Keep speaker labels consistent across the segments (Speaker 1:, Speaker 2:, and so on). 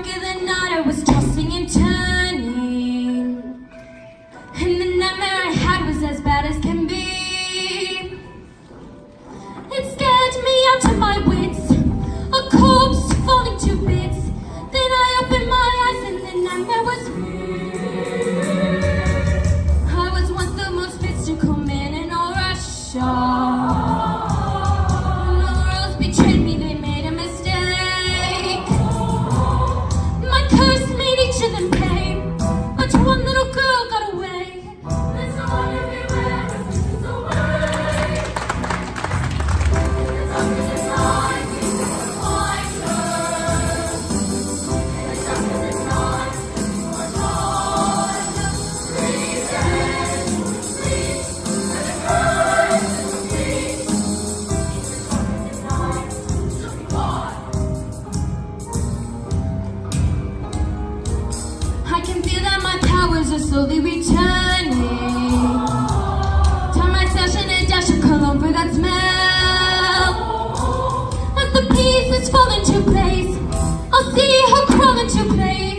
Speaker 1: dark of the night, I was tossing and turning, and the nightmare I had was as bad as can be. It scared me out of my wits, a corpse falling to bits. Then I opened my eyes and the nightmare was real. I was once the most mystical man in all Russia. Slowly returning. Tie my stash in a dash of cologne for that smell. As the pieces fall into place, I'll see her crawl into place.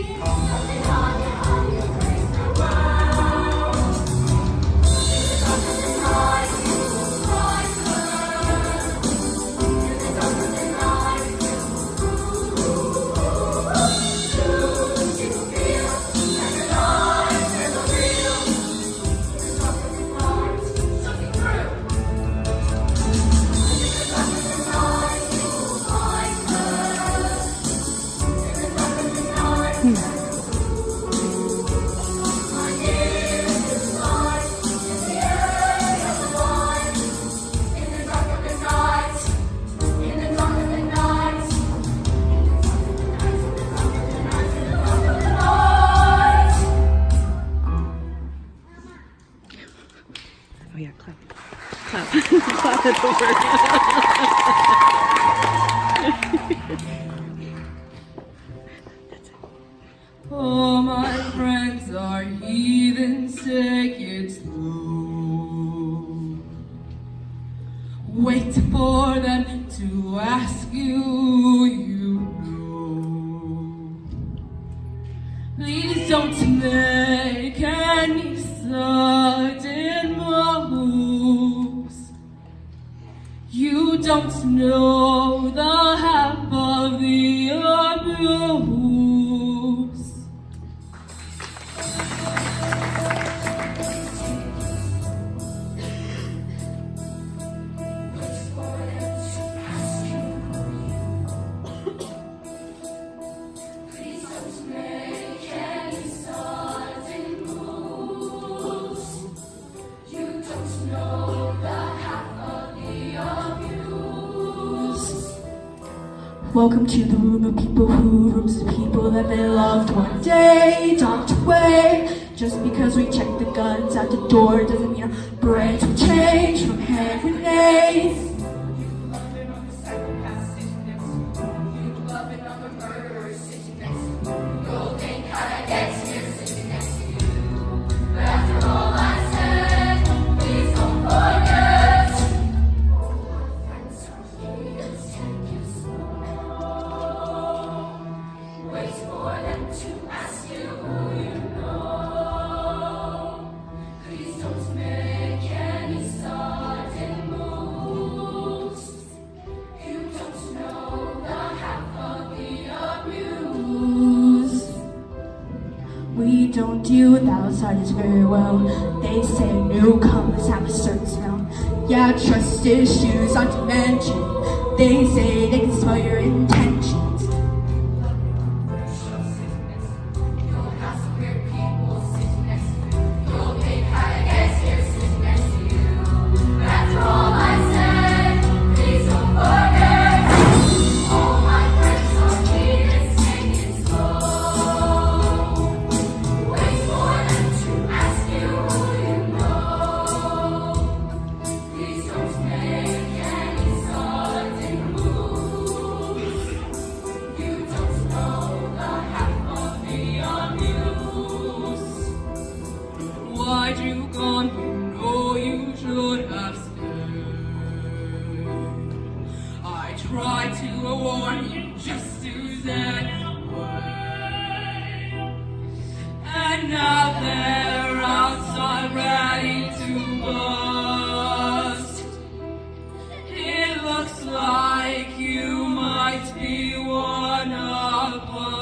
Speaker 2: Oh yeah, clap. Clap. Clap at the word.
Speaker 3: Oh, my friends are heathens, take it slow. Wait for them to ask you, you know. Please don't make any sudden moves. You don't know the half of the abuse. Welcome to the room of people who rooms of people that they loved one day docked away. Just because we check the guns at the door doesn't mean our brains will change from hand grenades. We don't deal with outsiders very well. They say newcomers have a certain smell. Yeah, trust issues aren't to mention. They say they can smell your intentions. there outside ready to bust. It looks like you might be one of us.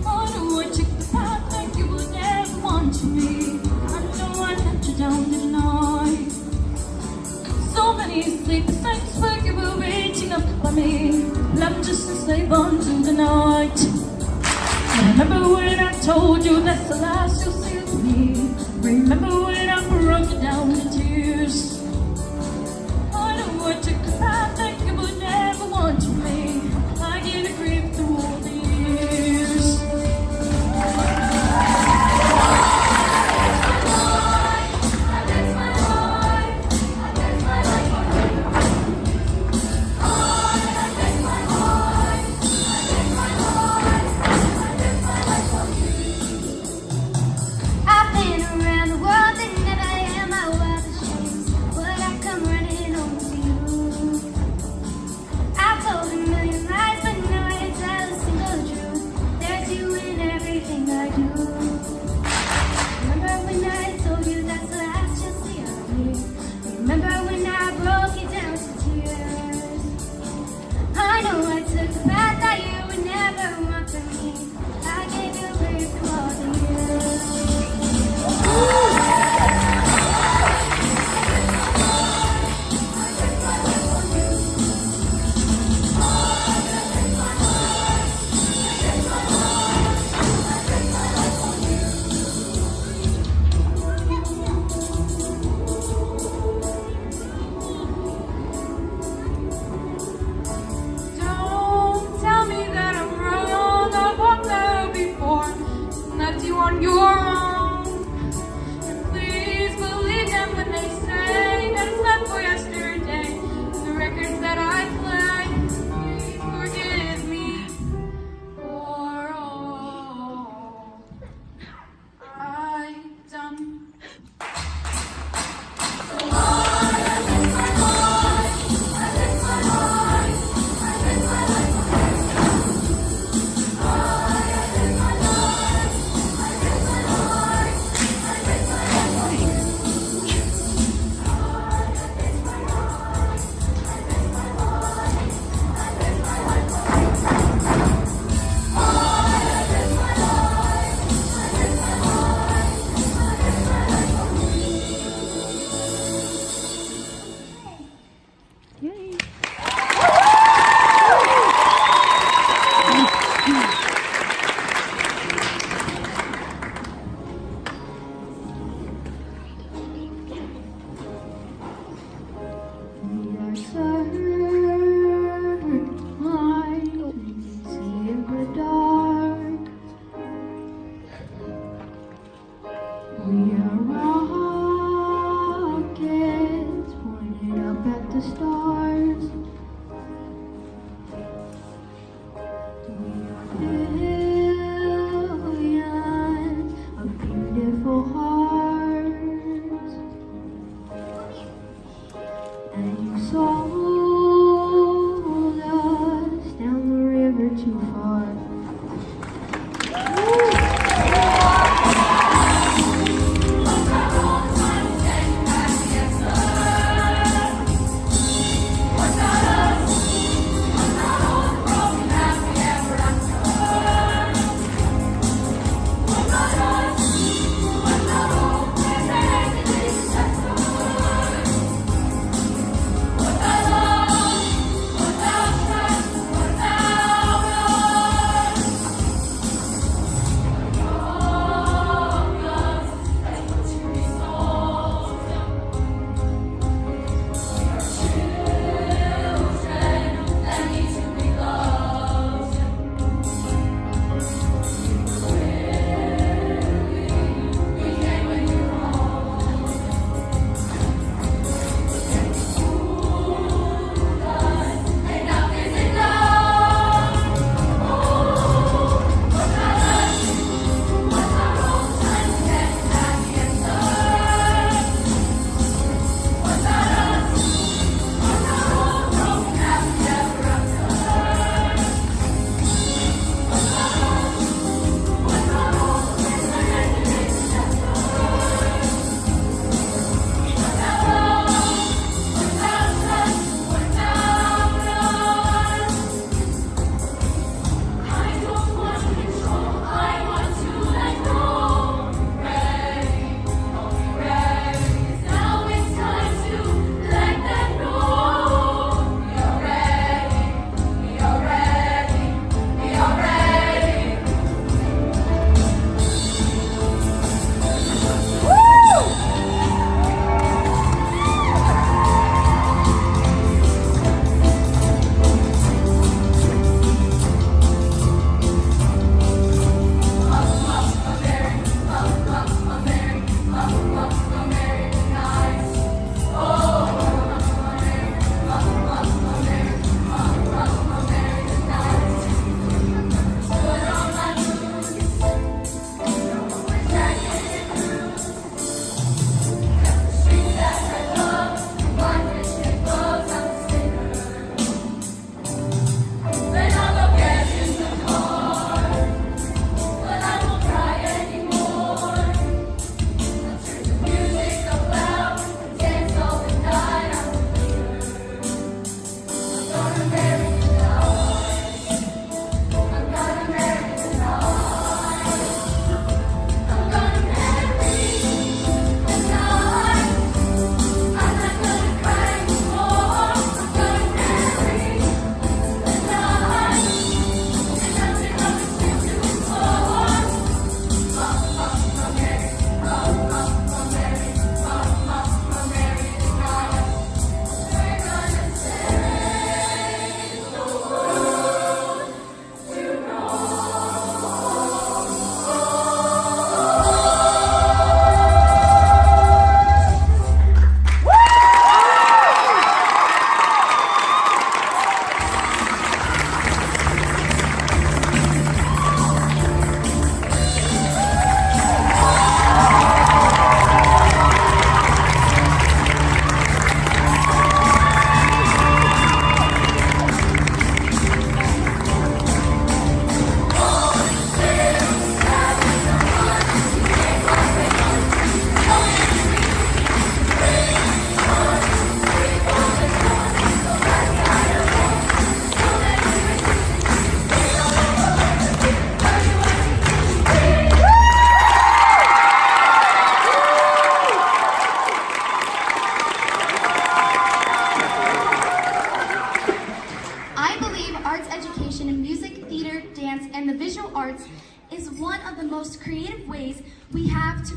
Speaker 3: I know I took the path that you would never want to me. I know I let you down, didn't I? So many sleepless nights where you were waiting up for me, and I'm just a slave unto the night. Remember when I told you that's the last you'll see of me? Remember when I broke you down in tears? I know I took the path that you would never want to me. I get a grip through all the years.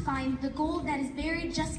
Speaker 1: find the gold that is buried just